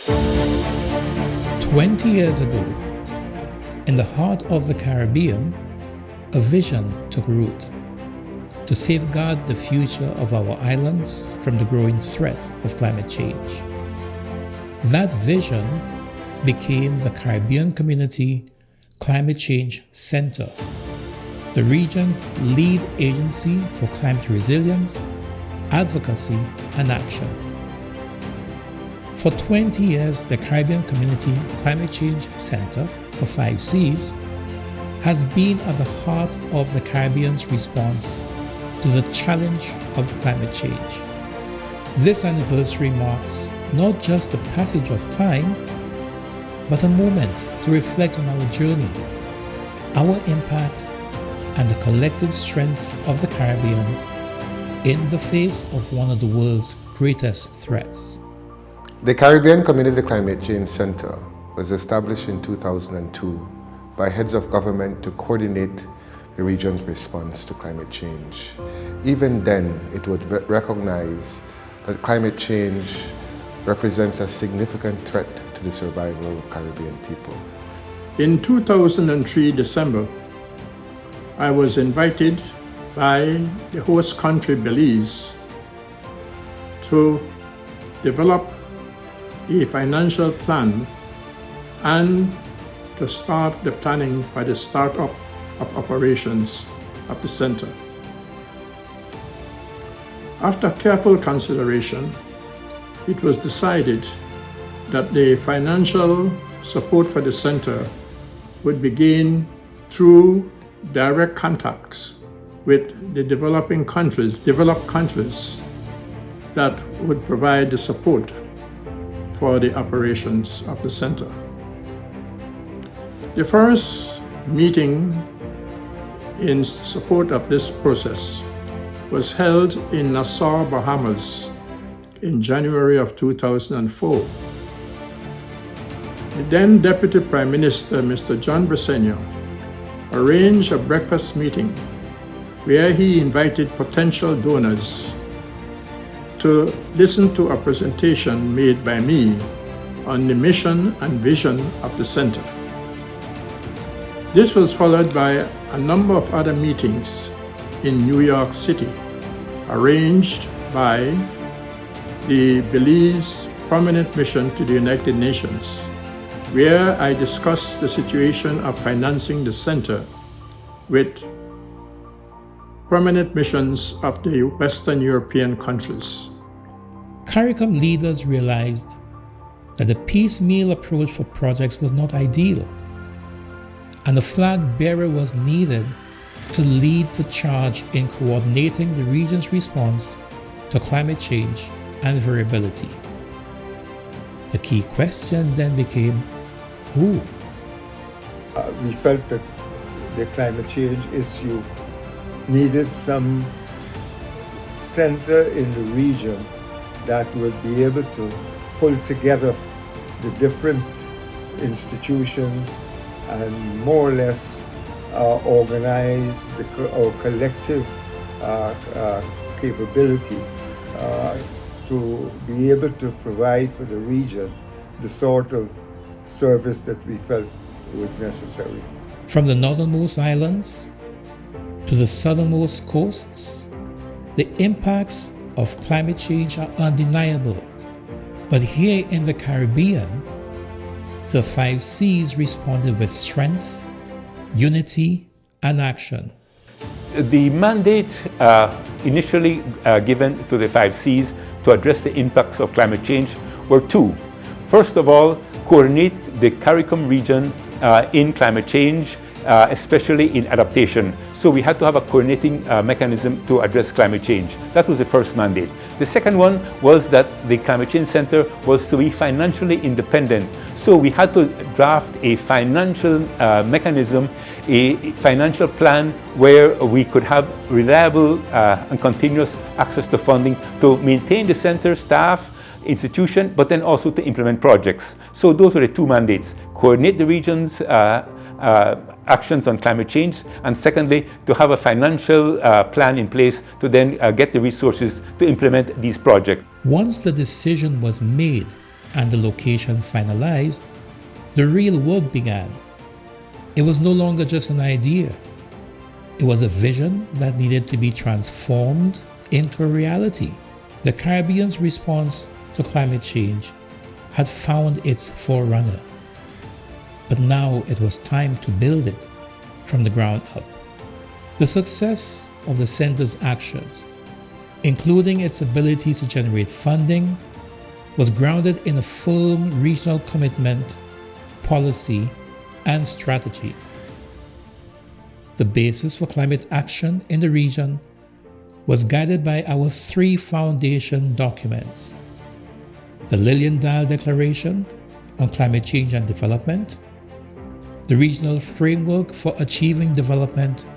20 years ago, in the heart of the Caribbean, a vision took root to safeguard the future of our islands from the growing threat of climate change. That vision became the Caribbean Community Climate Change Center, the region's lead agency for climate resilience, advocacy, and action. For 20 years, the Caribbean Community Climate Change Center, or 5Cs, has been at the heart of the Caribbean's response to the challenge of climate change. This anniversary marks not just the passage of time, but a moment to reflect on our journey, our impact, and the collective strength of the Caribbean in the face of one of the world's greatest threats. The Caribbean Community Climate Change Center was established in 2002 by heads of government to coordinate the region's response to climate change. Even then, it would recognize that climate change represents a significant threat to the survival of Caribbean people. In 2003 December, I was invited by the host country Belize to develop a financial plan and to start the planning for the startup of operations of the center. After careful consideration, it was decided that the financial support for the center would begin through direct contacts with the developed countries that would provide the support for the operations of the center. The first meeting in support of this process was held in Nassau, Bahamas in January of 2004. The then Deputy Prime Minister, Mr. John Bresenio, arranged a breakfast meeting where he invited potential donors to listen to a presentation made by me on the mission and vision of the center. This was followed by a number of other meetings in New York City, arranged by the Belize Permanent Mission to the United Nations, where I discussed the situation of financing the center with permanent missions of the Western European countries. CARICOM leaders realized that the piecemeal approach for projects was not ideal, and a flag bearer was needed to lead the charge in coordinating the region's response to climate change and variability. The key question then became, who? We felt that the climate change issue needed some center in the region that would be able to pull together the different institutions and more or less organize our collective capability to be able to provide for the region the sort of service that we felt was necessary. From the northernmost islands to the southernmost coasts, the impacts of climate change are undeniable. But here in the Caribbean, the 5Cs responded with strength, unity, and action. The mandate initially given to the 5Cs to address the impacts of climate change were two. First of all, coordinate the CARICOM region in climate change, especially in adaptation. So we had to have a coordinating mechanism to address climate change. That was the first mandate. The second one was that the Climate Change Center was to be financially independent. So we had to draft a financial mechanism, a financial plan where we could have reliable and continuous access to funding to maintain the center staff, institution, but then also to implement projects. So those were the two mandates: coordinate the region's actions on climate change, and secondly, to have a financial plan in place to then get the resources to implement these projects. Once the decision was made and the location finalized, the real work began. It was no longer just an idea. It was a vision that needed to be transformed into a reality. The Caribbean's response to climate change had found its forerunner, but now it was time to build it from the ground up. The success of the center's actions, including its ability to generate funding, was grounded in a firm regional commitment, policy, and strategy. The basis for climate action in the region was guided by our three foundation documents: the Lilienthal Declaration on Climate Change and Development, the Regional Framework for Achieving Development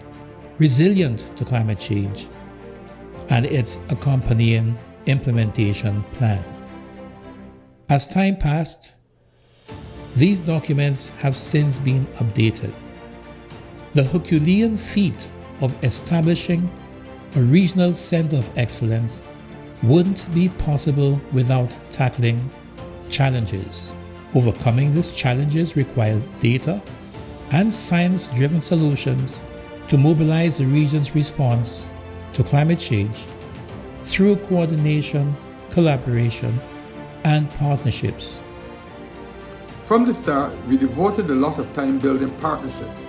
Resilient to Climate Change, and its accompanying implementation plan. As time passed, these documents have since been updated. The Herculean feat of establishing a regional center of excellence wouldn't be possible without tackling challenges. Overcoming these challenges required data and science-driven solutions to mobilize the region's response to climate change through coordination, collaboration, and partnerships. From the start, we devoted a lot of time building partnerships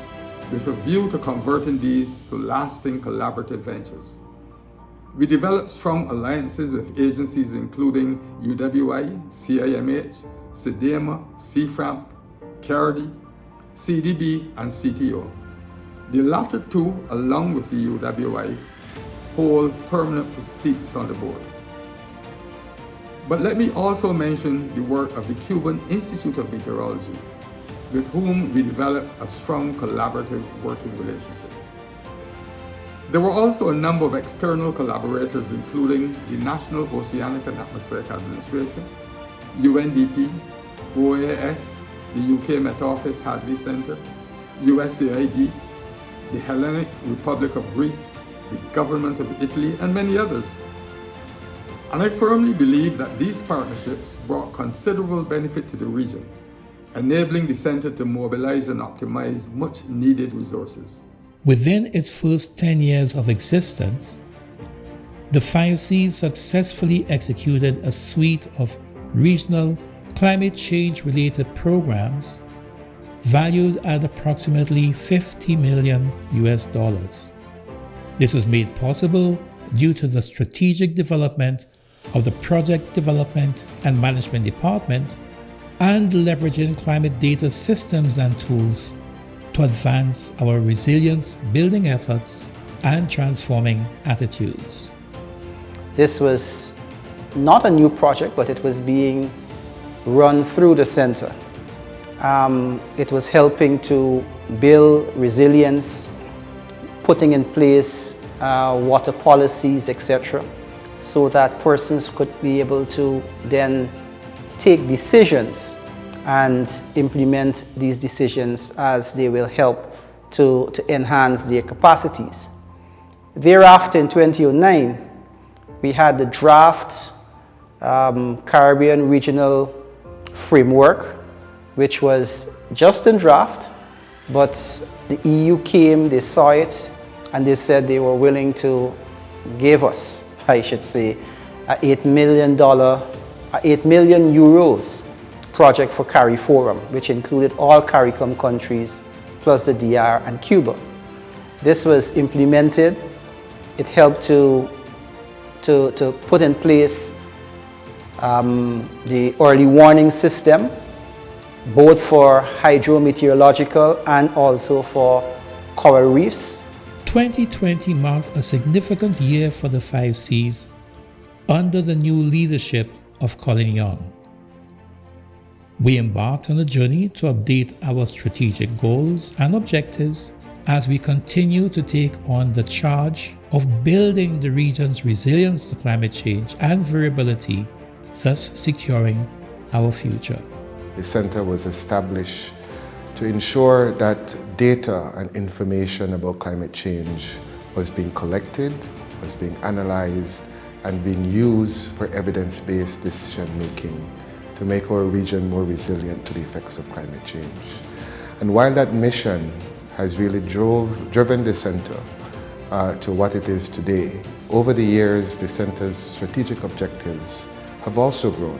with a view to converting these to lasting collaborative ventures. We developed strong alliances with agencies including UWI, CIMH, SEDEMA, CFRAMP, CARDI, CDB, and CTO. The latter two, along with the UWI, hold permanent seats on the board. But let me also mention the work of the Cuban Institute of Meteorology, with whom we developed a strong collaborative working relationship. There were also a number of external collaborators, including the National Oceanic and Atmospheric Administration, UNDP, OAS, the UK Met Office Hadley Centre, USAID, the Hellenic Republic of Greece, the Government of Italy, and many others. And I firmly believe that these partnerships brought considerable benefit to the region, enabling the Center to mobilize and optimize much needed resources. Within its first 10 years of existence, the 5Cs successfully executed a suite of regional climate change-related programs valued at approximately $50 million. This was made possible due to the strategic development of the Project Development and Management Department and leveraging climate data systems and tools to advance our resilience building efforts and transforming attitudes. This was not a new project, but it was being run through the center. It was helping to build resilience, putting in place water policies, etc., so that persons could be able to then take decisions and implement these decisions as they will help to enhance their capacities. Thereafter, in 2009, we had the draft Caribbean Regional Framework, which was just in draft, but the EU came, they saw it, and they said they were willing to give us, I should say, $8 million project for CARIFORUM, which included all CARICOM countries plus the DR and Cuba. This was implemented. It helped to put in place the early warning system, both for hydrometeorological and also for coral reefs. 2020 marked a significant year for the 5Cs under the new leadership of Colin Young. We embarked on a journey to update our strategic goals and objectives as we continue to take on the charge of building the region's resilience to climate change and variability, thus securing our future. The center was established to ensure that data and information about climate change was being collected, was being analyzed, and being used for evidence-based decision-making to make our region more resilient to the effects of climate change. And while that mission has really driven the center to what it is today, over the years the center's strategic objectives have also grown.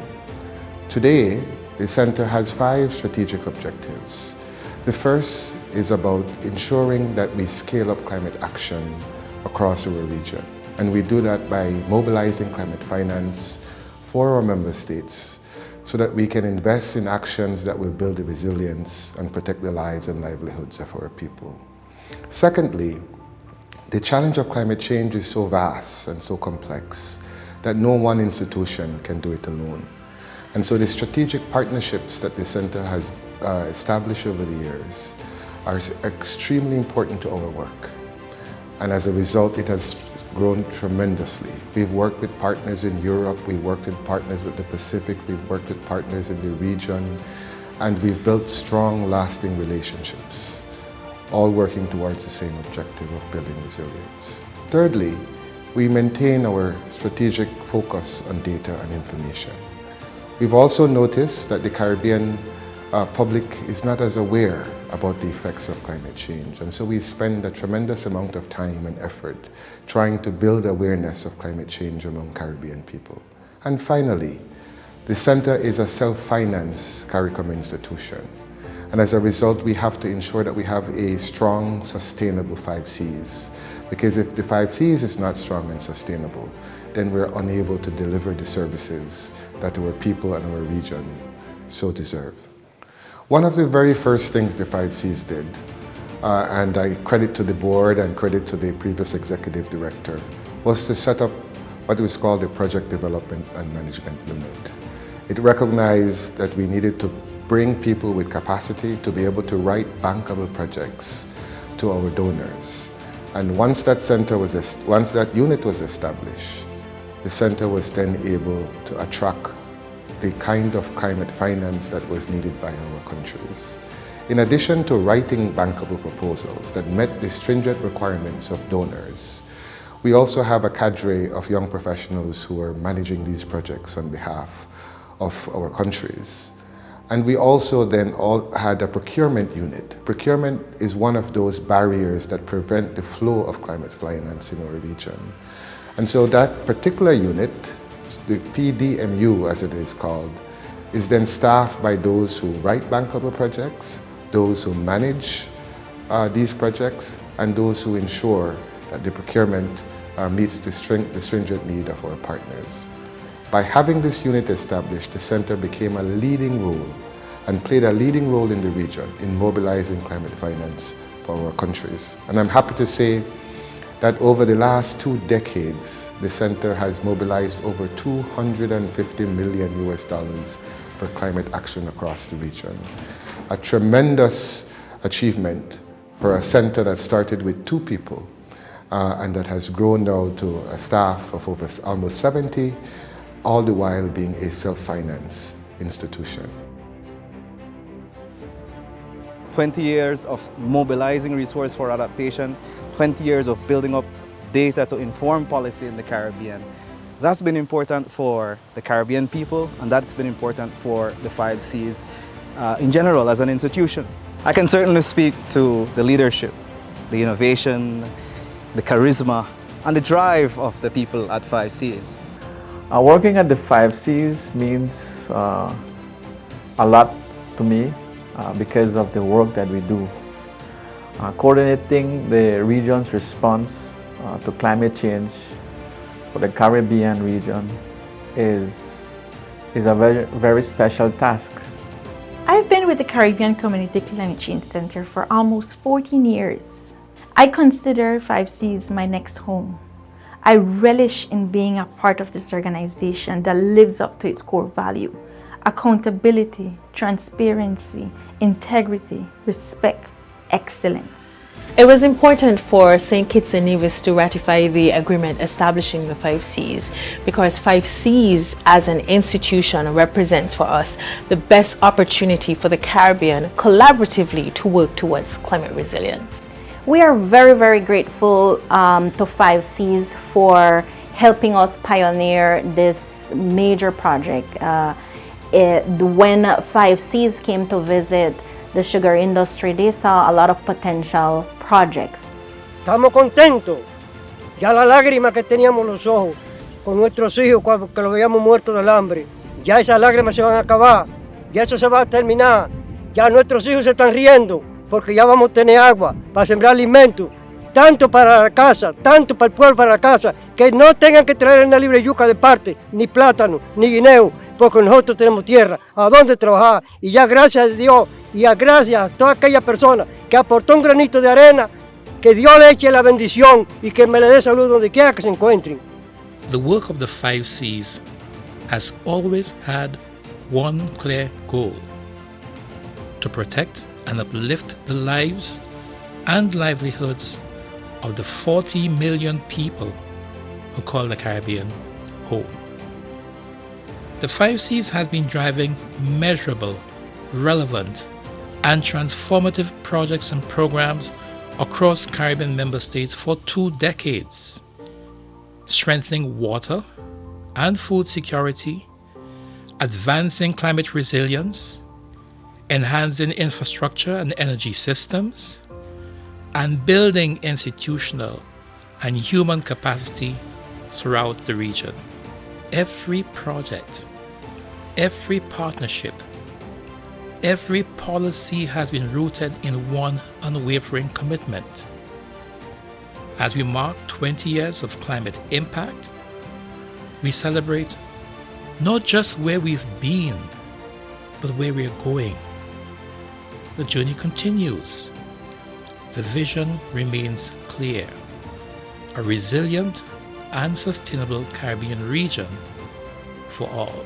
Today, the center has 5 strategic objectives. The first is about ensuring that we scale up climate action across our region. And we do that by mobilizing climate finance for our member states so that we can invest in actions that will build the resilience and protect the lives and livelihoods of our people. Secondly, the challenge of climate change is so vast and so complex that no one institution can do it alone. And so the strategic partnerships that the center has established over the years are extremely important to our work. And as a result, it has grown tremendously. We've worked with partners in Europe, we've worked with partners with the Pacific, we've worked with partners in the region, and we've built strong, lasting relationships, all working towards the same objective of building resilience. Thirdly, we maintain our strategic focus on data and information. We've also noticed that the Caribbean public is not as aware about the effects of climate change, and so we spend a tremendous amount of time and effort trying to build awareness of climate change among Caribbean people. And finally, the center is a self-financed CARICOM institution, and as a result we have to ensure that we have a strong, sustainable 5 Cs, because if the 5 Cs is not strong and sustainable, then we're unable to deliver the services that our people and our region so deserve. One of the very first things the 5 Cs did, and I credit to the board and credit to the previous executive director, was to set up what was called the Project Development and Management Unit. It recognized that we needed to bring people with capacity to be able to write bankable projects to our donors. And once that unit was established, the center was then able to attract the kind of climate finance that was needed by our countries. In addition to writing bankable proposals that met the stringent requirements of donors, we also have a cadre of young professionals who are managing these projects on behalf of our countries. And we also then all had a procurement unit. Procurement is one of those barriers that prevent the flow of climate finance in our region. And so that particular unit, the PDMU as it is called, is then staffed by those who write bankable projects, those who manage these projects, and those who ensure that the procurement meets the stringent need of our partners. By having this unit established, the center became a leading role and played a leading role in the region in mobilizing climate finance for our countries. And I'm happy to say that over the last 2 decades, the center has mobilized over $250 million for climate action across the region. A tremendous achievement for a center that started with 2 people and that has grown now to a staff of over almost 70, all the while being a self-finance institution. 20 years of mobilizing resource for adaptation, 20 years of building up data to inform policy in the Caribbean. That's been important for the Caribbean people, and that's been important for the 5 Cs in general as an institution. I can certainly speak to the leadership, the innovation, the charisma, and the drive of the people at 5 Cs. Working at the 5 Cs means a lot to me because of the work that we do. Coordinating the region's response to climate change for the Caribbean region is a very, very special task. I've been with the Caribbean Community Climate Change Center for almost 14 years. I consider 5 Cs my next home. I relish in being a part of this organization that lives up to its core value: accountability, transparency, integrity, respect, excellence. It was important for St. Kitts and Nevis to ratify the agreement establishing the 5 Cs because 5 Cs as an institution represents for us the best opportunity for the Caribbean collaboratively to work towards climate resilience. We are very, very grateful to 5 Cs for helping us pioneer this major project. when 5Cs came to visit the sugar industry, they saw a lot of potential projects. Estamos contentos. Ya la lágrima que teníamos los ojos con nuestros hijos cuando los veíamos muertos del hambre, ya esas lágrimas se van a acabar, ya eso se va a terminar. Ya nuestros hijos se están riendo porque ya vamos a tener agua para sembrar alimentos, tanto para la casa, tanto para el pueblo, para la casa, que no tengan que traer una libre yuca de parte, ni plátano, ni guineo, porque nosotros tenemos tierra, a dónde trabajar. Y ya gracias a Dios y gracias a toda aquella persona que aportó un granito de arena, que Dios le eche la bendición y que me le dé salud donde quiera que se encuentren. The work of the 5Cs has always had one clear goal: to protect and uplift the lives and livelihoods of the 40 million people who call the Caribbean home. The 5Cs has been driving measurable, relevant, and transformative projects and programs across Caribbean member states for 2 decades, strengthening water and food security, advancing climate resilience, enhancing infrastructure and energy systems, and building institutional and human capacity throughout the region. Every project, every partnership, every policy has been rooted in one unwavering commitment. As we mark 20 years of climate impact, we celebrate not just where we've been, but where we're going. The journey continues. The vision remains clear: a resilient and sustainable Caribbean region for all.